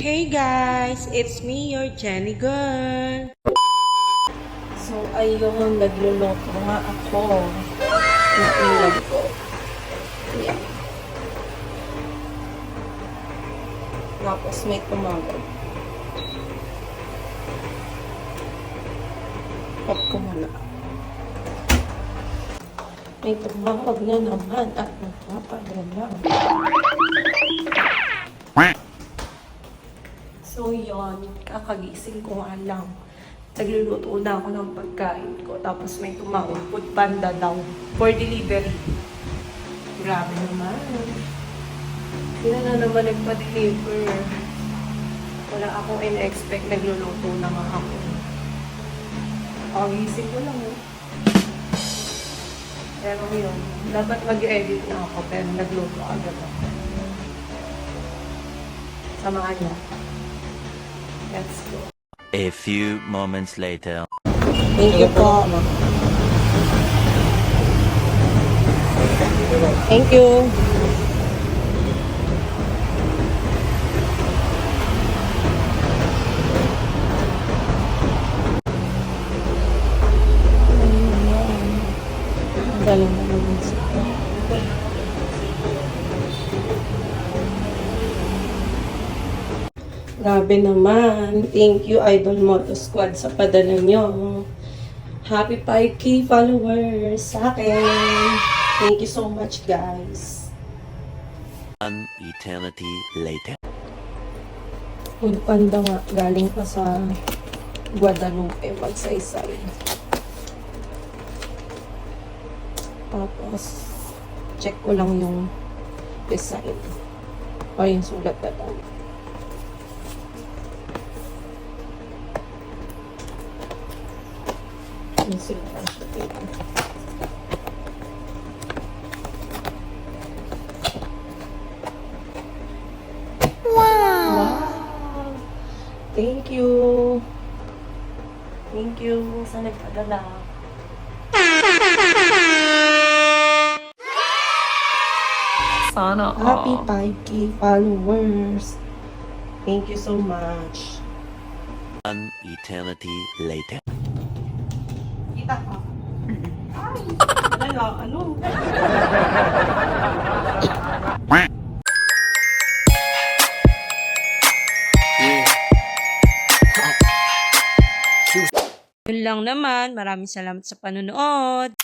Hey guys, it's me, your Jenny girl. So ayun, nagluluto nga ako ng ulam ko. Yan. Tapos may tumawag. Off ko muna. May tumawag na naman at nagpapadala. So yun, kakagising ko nga lang. Nagluluto na ako ng pagkain ko. Tapos may tumawag, food panda daw for delivery. Grabe naman. Sila na naman nagpa-deliver. Wala akong in-expect, nagluluto na nga ako. Kakagising ko lang. Pero yun, dapat mag-edit na ako, pero nagluto agad ako. Samahan niyo. Let's go. A few moments later. Thank you po. Thank you. Galing na naman siya. Grabe naman. Thank you, Idol Moto Squad, sa padala nyo. Happy 5K followers sa akin. Thank you so much, guys. An eternity later. Food panda nga. Galing pa sa Guadalupe, Magsaysay. Tapos, check ko lang yung design. O yung sulat na tayo. Yung sulat na siya. Wow! Thank you! Thank you sa nagpadala. Sana Happy 5K followers. Thank you so much. An eternity later. Kita ka. Ay! Wala, ano? Yun lang naman. Maraming salamat sa panonood.